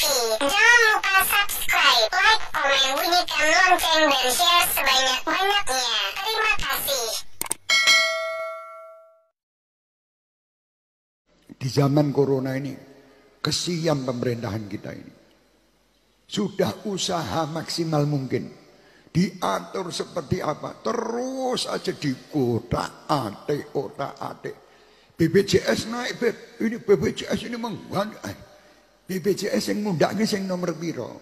Jangan lupa subscribe, like, komen, bunyikan lonceng dan share sebanyak-banyaknya. Terima kasih. Di zaman corona ini, kesian pemerintahan kita ini. Sudah usaha maksimal mungkin. Diatur seperti apa, terus aja dikotak-atik. BPJS naik, Beb. Ini BPJS ini BPJS yang muda ini yang nomor piro.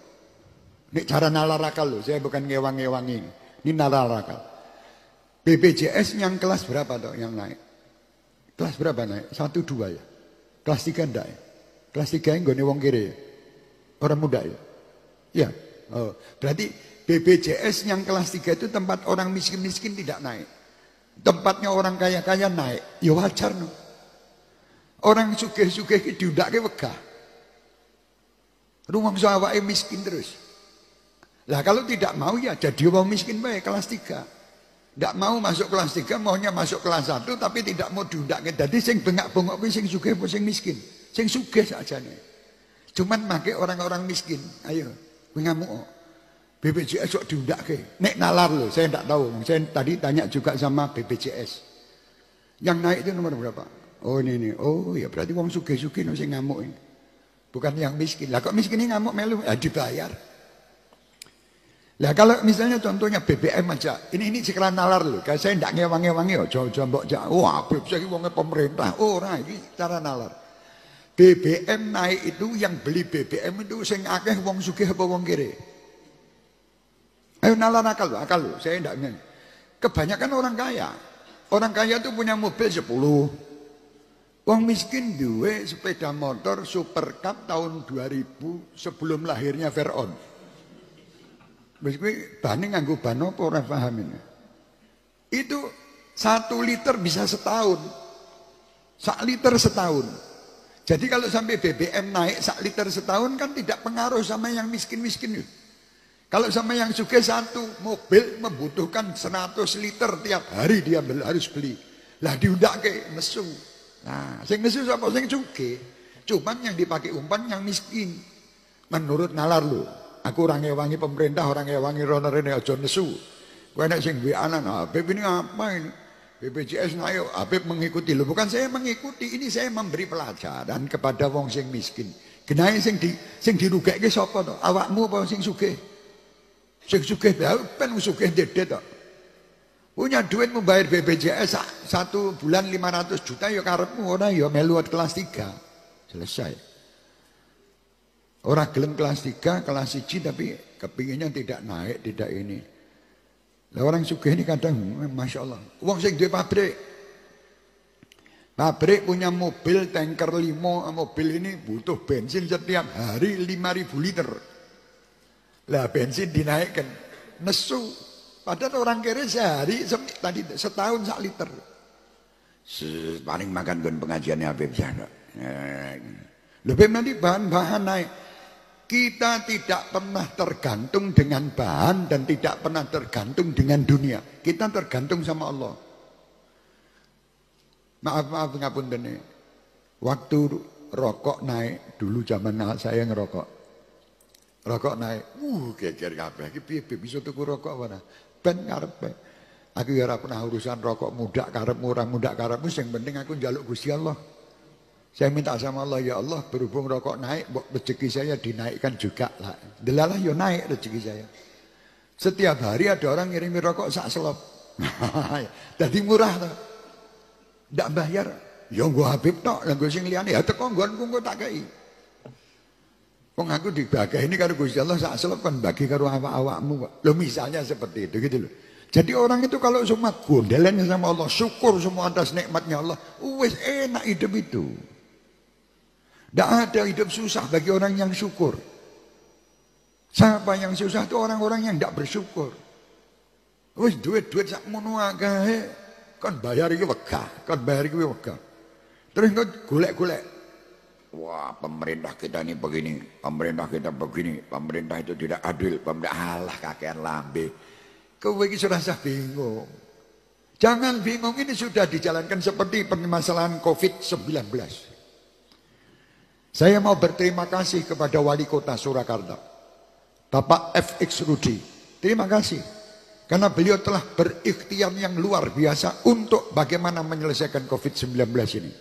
Ini cara nalar akal loh, saya bukan ngewang-ngewangi. Ini nalar akal. BPJS yang kelas berapa toh yang naik? Kelas berapa naik? 1, 2 ya? Kelas 3 enggak ya? Kelas 3 yang gak wong kiri ya? Orang muda ya? Ya. Oh, berarti BPJS yang kelas 3 itu tempat orang miskin-miskin tidak naik. Tempatnya orang kaya-kaya naik. Ya wajar no. Orang sugih-sugih diundake wegah. Rumang sawake miskin terus. Lah kalau tidak mau ya jadi orang miskin baik kelas 3. Tidak mau masuk kelas 3, maunya masuk kelas 1 tapi tidak mau diundake. Jadi sing bengak-bengok kuwi sing sugih apa sing miskin? Sing sugih sakjane. Cuman make orang-orang miskin. Ayo, kowe ngamuk. BPJS kok diundake. Nek nalar loh, saya tidak tahu. Saya tadi tanya juga sama BPJS. Yang naik itu nomor berapa? Oh ini. Oh ya berarti wong sugih-sugih no sing ngamuk ini. Bukan yang miskin. Lah kok miskin ini ngamuk melu? Ya dibayar. Lah kalau misalnya contohnya BBM aja, ini sekarang nalar loh. Kalau saya tidak ngewangi-wangi, jauh-jauh mbok jak. Wah, saya wongnya pemerintah. Ora, ini cara nalar. BBM naik itu yang beli BBM itu sing akeh wong sugih apa wong kiri. Ayo nalar akal loh. Saya tidak ngerti. Kebanyakan orang kaya. Orang kaya itu punya mobil 10. Wong miskin duwe sepeda motor Super Cup tahun 2000 sebelum lahirnya Veron. Wis kuwi bane nganggo ban apa ora paham ini. Itu 1 liter bisa setahun. 1 liter setahun. Jadi kalau sampai BBM naik 1 liter setahun kan tidak pengaruh sama yang miskin-miskin. Kalau sama yang sugih 1 mobil membutuhkan 100 liter tiap hari dia harus beli. Lah diundake nesu. Nah, sing nesu sapa sing sugih. Cuman yang dipakai umpan yang miskin. Menurut nalar lu. Aku orang ngewangi pemerintah, orang ngewangi rono-rene aja nesu. Kowe nek sing WA-an, Habib ini apa ini? BPJS naik, Habib mengikuti. Loh, bukan saya mengikuti, ini saya memberi pelajaran kepada wong sing miskin. Genahe sing dirugeke sapa to? Awakmu apa sing sugih? Sing sugih ben sugih dedet to. Punya duit membayar BPJS 1 bulan 500 juta ya karepmu ora ya melu kelas 3. Selesai. Orang gelem kelas 3, kelas 1 tapi kepinginnya tidak naik, tidak ini. Lah orang sugih ini kadang Masya Allah. Wong sing duwe pabrik. Pabrik punya mobil tanker 5, mobil ini butuh bensin setiap hari 5.000 liter. Lah bensin dinaikkan. Nesu. Padahal orang kere sehari tadi setahun 1 liter. Paling makan gon pengajiannya Habib sana. Lebih nanti bahan-bahan naik. Kita tidak pernah tergantung dengan bahan dan tidak pernah tergantung dengan dunia. Kita tergantung sama Allah. Maaf ngapunten nih. Waktu rokok naik dulu zaman saya ngerokok. Rokok naik, geger kabeh. Iki piye bisa tuku rokok mana? Ben karepe. Aku ya ora pernah urusan rokok muda karepmu ora muda karepmu, sing penting aku njaluk Gusti Allah. Saya minta sama Allah, ya Allah berhubung rokok naik, rezeki saya dinaikkan juga lah. Delalah ya naik rezeki saya. Setiap hari ada orang ngirimi rokok sak selop. Jadi murah tuh. Ndak bayar. Ya gua Habib tok, nggo sing liyane ya teko nggonku engko tak kei. Wong aku dibagaini karo Gusti Allah sak selop kan bagi karo awak-awakmu kok. Loh misalnya seperti itu gitu loh. Jadi orang itu kalau semua gondelannya sama Allah, syukur semua atas nikmatnya Allah, wis enak hidup itu. Tidak ada hidup susah bagi orang yang syukur. Siapa yang susah itu orang-orang yang tidak bersyukur. Wis duit-duit sak mono akeh. Kon bayar iki wegah, Terus kok golek-golek. Wah, pemerintah kita ini begini, pemerintah itu tidak adil, Allah kakean lambe. Kowe iki sudah bingung. Jangan bingung, ini sudah dijalankan seperti permasalahan COVID-19. Saya mau berterima kasih kepada Wali Kota Surakarta, Bapak FX Rudi. Terima kasih. Karena beliau telah berikhtiar yang luar biasa untuk bagaimana menyelesaikan COVID-19 ini.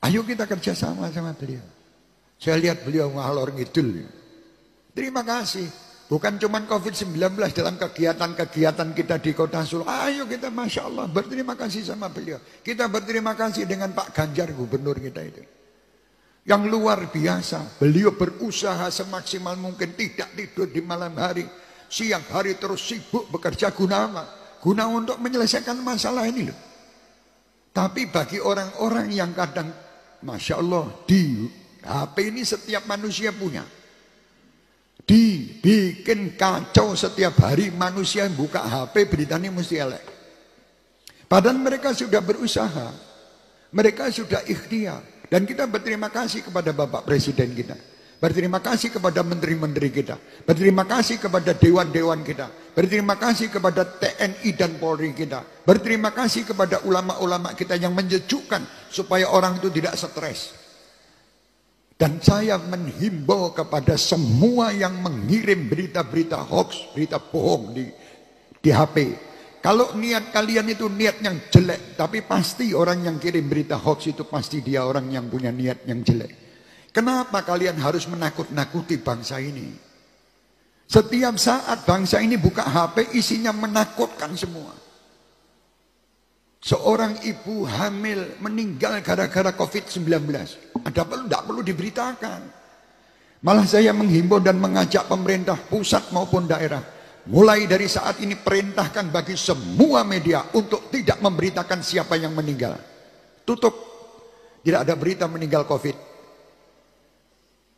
Ayo kita kerjasama sama beliau. Saya lihat beliau ngalor ngidul. Terima kasih. Bukan cuma COVID-19 dalam kegiatan-kegiatan kita di Kota Solo. Ayo kita Masya Allah berterima kasih sama beliau. Kita berterima kasih dengan Pak Ganjar, gubernur kita itu. Yang luar biasa. Beliau berusaha semaksimal mungkin, tidak tidur di malam hari. Siang hari terus sibuk bekerja guna apa? Guna untuk menyelesaikan masalah ini loh. Tapi bagi orang-orang yang kadang, Masya Allah, di HP ini setiap manusia punya. Dibikin kacau setiap hari manusia yang buka HP beritanya mesti elek. Padahal mereka sudah berusaha. Mereka sudah ikhtiar. Dan kita berterima kasih kepada Bapak Presiden kita. Berterima kasih kepada menteri-menteri kita. Berterima kasih kepada dewan-dewan kita. Berterima kasih kepada TNI dan Polri kita. Berterima kasih kepada ulama-ulama kita yang menyejukkan supaya orang itu tidak stres. Dan saya menghimbau kepada semua yang mengirim berita-berita hoax, berita bohong di HP. Kalau niat kalian itu niat yang jelek, tapi pasti orang yang kirim berita hoax itu pasti dia orang yang punya niat yang jelek. Kenapa kalian harus menakut-nakuti bangsa ini? Setiap saat bangsa ini buka HP isinya menakutkan semua. Seorang ibu hamil meninggal gara-gara COVID-19. Tidak perlu diberitakan. Malah saya menghimbau dan mengajak pemerintah pusat maupun daerah. Mulai dari saat ini perintahkan bagi semua media untuk tidak memberitakan siapa yang meninggal. Tutup. Tidak ada berita meninggal COVID.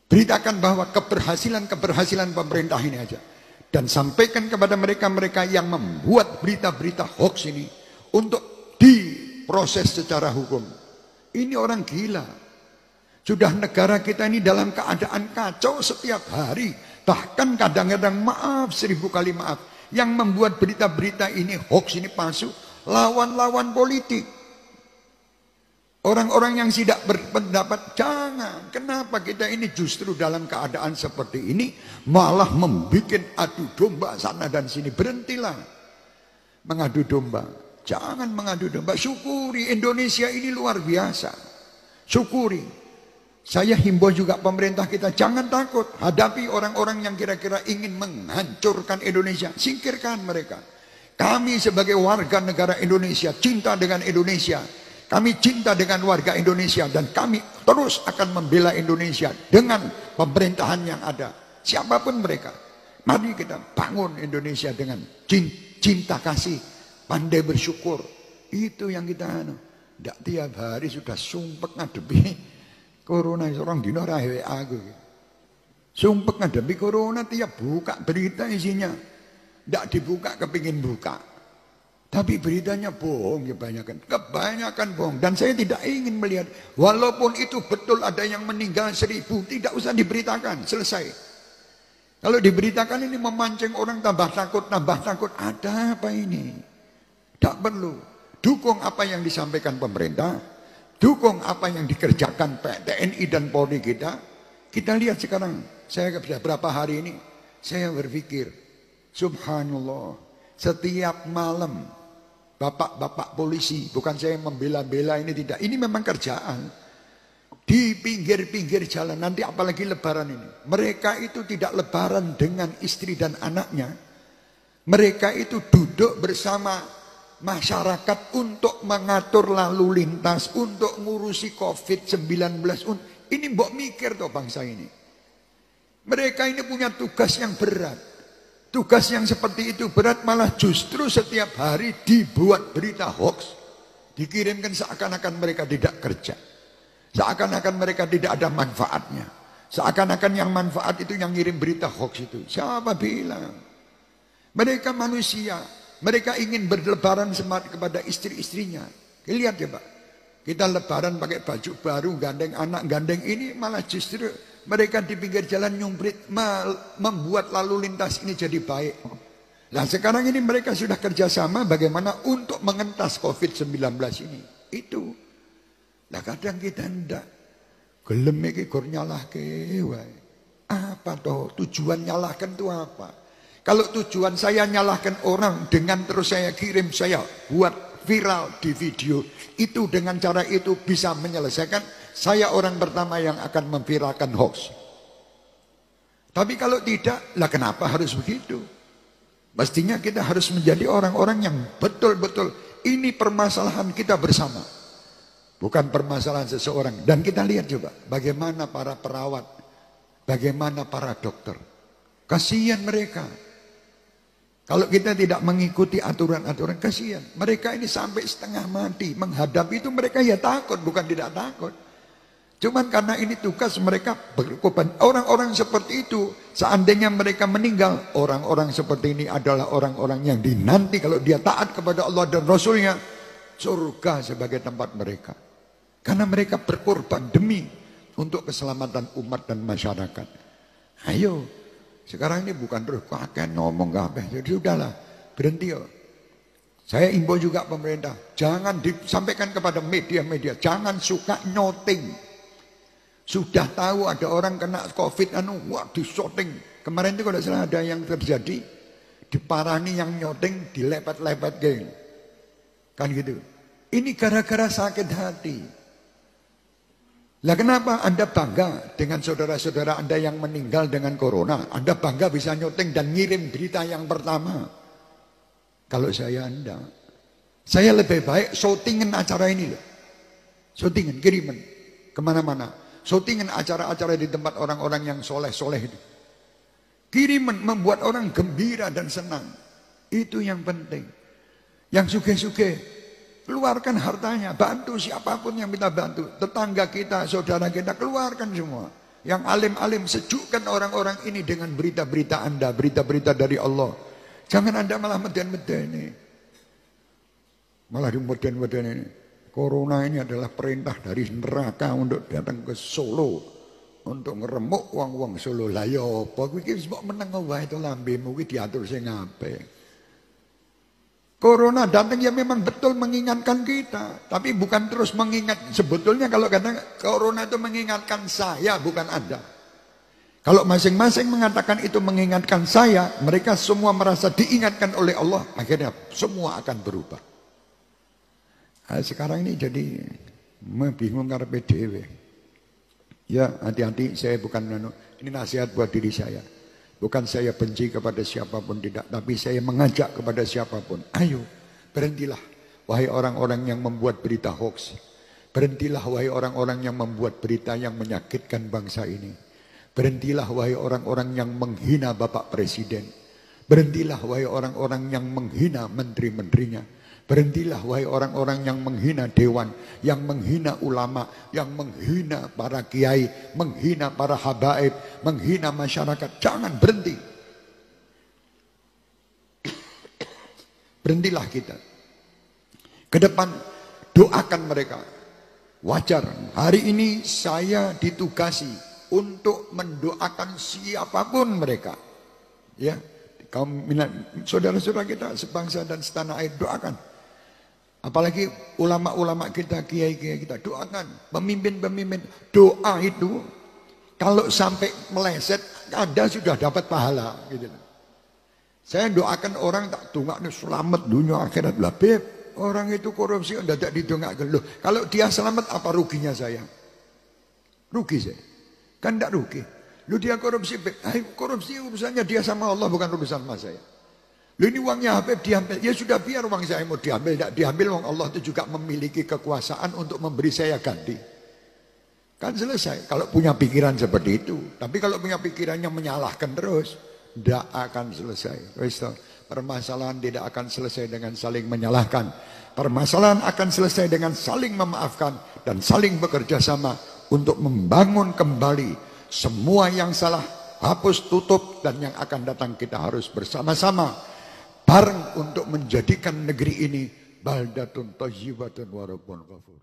Beritakan bahwa keberhasilan pemerintah ini aja. Dan sampaikan kepada mereka-mereka yang membuat berita-berita hoax ini untuk diproses secara hukum. Ini orang gila. Sudah negara kita ini dalam keadaan kacau setiap hari. Bahkan kadang-kadang maaf, 1000 kali maaf. Yang membuat berita-berita ini hoax ini palsu. Lawan-lawan politik. Orang-orang yang tidak berpendapat, jangan. Kenapa kita ini justru dalam keadaan seperti ini malah membuat adu domba sana dan sini. Berhentilah mengadu domba. Jangan mengadu domba. Syukuri Indonesia ini luar biasa. Syukuri. Saya himbau juga pemerintah kita, jangan takut. Hadapi orang-orang yang kira-kira ingin menghancurkan Indonesia. Singkirkan mereka. Kami sebagai warga negara Indonesia, cinta dengan Indonesia. Kami cinta dengan warga Indonesia dan kami terus akan membela Indonesia dengan pemerintahan yang ada. Siapapun mereka. Mari kita bangun Indonesia dengan cinta kasih, pandai bersyukur. Itu yang kita tidak tiap hari sudah sumpek ngadepi corona. Orang dino rahe aku. Sumpek ngadepi corona, tiap buka berita isinya. Tidak dibuka kepingin buka. Tapi beritanya bohong kebanyakan bohong. Dan saya tidak ingin melihat, walaupun itu betul ada yang meninggal 1000, tidak usah diberitakan, selesai. Kalau diberitakan ini memancing orang tambah takut. Ada apa ini? Tidak perlu. Dukung apa yang disampaikan pemerintah, dukung apa yang dikerjakan TNI dan Polri kita. Kita lihat sekarang, saya beberapa hari ini, saya berpikir, subhanallah, setiap malam bapak-bapak polisi, bukan saya membela-bela ini, tidak. Ini memang kerjaan. Di pinggir-pinggir jalan, nanti apalagi lebaran ini. Mereka itu tidak lebaran dengan istri dan anaknya. Mereka itu duduk bersama masyarakat untuk mengatur lalu lintas, untuk ngurusi COVID-19. Ini mbok mikir toh bangsa ini. Mereka ini punya tugas yang berat. Tugas yang seperti itu berat, malah justru setiap hari dibuat berita hoax. Dikirimkan seakan-akan mereka tidak kerja. Seakan-akan mereka tidak ada manfaatnya. Seakan-akan yang manfaat itu yang ngirim berita hoax itu. Siapa bilang? Mereka manusia. Mereka ingin berlebaran semat kepada istri-istrinya. Lihat ya Pak. Kita lebaran pakai baju baru, gandeng anak, gandeng ini, malah justru mereka di pinggir jalan nyumprit, membuat lalu lintas ini jadi baik. Nah sekarang ini mereka sudah kerjasama bagaimana untuk mengentas COVID-19 ini. Itu. Nah kadang kita enggak. Gelem iki gur nyalahke wae. Apa toh tujuan nyalahkan itu apa? Kalau tujuan saya nyalahkan orang dengan terus saya kirim, saya buat viral di video, itu dengan cara itu bisa menyelesaikan, saya orang pertama yang akan memviralkan hoax. Tapi kalau tidak, lah kenapa harus begitu? Mestinya kita harus menjadi orang-orang yang betul-betul ini permasalahan kita bersama. Bukan permasalahan seseorang. Dan kita lihat juga bagaimana para perawat, bagaimana para dokter. Kasihan mereka. Kalau kita tidak mengikuti aturan-aturan, kasihan. Mereka ini sampai setengah mati. Menghadapi itu mereka ya takut, bukan tidak takut. Cuman karena ini tugas mereka berkorban. Orang-orang seperti itu, seandainya mereka meninggal, orang-orang seperti ini adalah orang-orang yang dinanti kalau dia taat kepada Allah dan Rasulnya, surga sebagai tempat mereka. Karena mereka berkorban demi untuk keselamatan umat dan masyarakat. Ayo, sekarang ini bukan terus kakek ngomong kabeh. Jadi sudahlah, berhenti yo. Saya imbau juga pemerintah, jangan disampaikan kepada media-media, jangan suka nyoting. Sudah tahu ada orang kena COVID, wah disoting. Kemarin itu kalau salah ada yang terjadi, diparani yang nyoting, dilepet-lepet geng. Kan gitu. Ini gara-gara sakit hati. Lah kenapa Anda bangga dengan saudara-saudara Anda yang meninggal dengan corona? Anda bangga bisa nyoting dan ngirim berita yang pertama. Kalau saya Anda, saya lebih baik syutingin acara ini loh. Syutingin, kiriman kemana-mana. Syutingin acara-acara di tempat orang-orang yang soleh-soleh itu. Kiriman membuat orang gembira dan senang. Itu yang penting. Yang sugih-sugih, keluarkan hartanya, bantu siapapun yang kita bantu. Tetangga kita, saudara kita, keluarkan semua. Yang alim-alim, sejukkan orang-orang ini dengan berita-berita Anda, berita-berita dari Allah. Jangan Anda malah meden-meden. Malah di meden-meden ini. Corona ini adalah perintah dari neraka untuk datang ke Solo untuk ngeremuk wong-wong Solo. Lah ya apa kuwi iki mbok meneng wae to lambemu kuwi diatur sing apik. Corona datang ya memang betul mengingatkan kita, tapi bukan terus mengingat. Sebetulnya kalau kata Corona itu mengingatkan saya, bukan Anda. Kalau masing-masing mengatakan itu mengingatkan saya, mereka semua merasa diingatkan oleh Allah, akhirnya semua akan berubah. Sekarang ini jadi bingung karepe dhewe. Ya hati-hati, saya bukan ini nasihat buat diri saya. Bukan saya benci kepada siapapun, tidak, tapi saya mengajak kepada siapapun. Ayo, berhentilah wahai orang-orang yang membuat berita hoax. Berhentilah wahai orang-orang yang membuat berita yang menyakitkan bangsa ini. Berhentilah wahai orang-orang yang menghina Bapak Presiden. Berhentilah wahai orang-orang yang menghina menteri-menterinya. Berhentilah wahai orang-orang yang menghina dewan, yang menghina ulama, yang menghina para kiai, menghina para habaib, menghina masyarakat. Jangan berhenti. Berhentilah kita. Ke depan doakan mereka. Wajar, hari ini saya ditugasi untuk mendoakan siapapun mereka. Ya, kaum saudara-saudara kita sebangsa dan setanah air, doakan. Apalagi ulama-ulama kita, kiai-kiai kita, doakan. Pemimpin-pemimpin, doa itu kalau sampai meleset, Anda sudah dapat pahala. Gitu. Saya doakan orang tak dongakno selamat dunia akhirat lah, beb. Orang itu korupsi, Anda tak didongakkan. Loh, kalau dia selamat, apa ruginya saya? Rugi saya. Kan tak rugi. Lu dia korupsi, beb. Korupsi urusannya dia sama Allah, bukan urusan sama saya. Lu ini uangnya Habib diambil, ya sudah biar uang saya mau diambil, tidak diambil, uang Allah itu juga memiliki kekuasaan untuk memberi saya ganti. Kan selesai, kalau punya pikiran seperti itu. Tapi kalau punya pikiran yang menyalahkan terus, tidak akan selesai. Permasalahan tidak akan selesai dengan saling menyalahkan. Permasalahan akan selesai dengan saling memaafkan dan saling bekerja sama untuk membangun kembali semua yang salah, hapus, tutup, dan yang akan datang kita harus bersama-sama bareng untuk menjadikan negeri ini baldatun thayyibatun wa rabbun ghafur.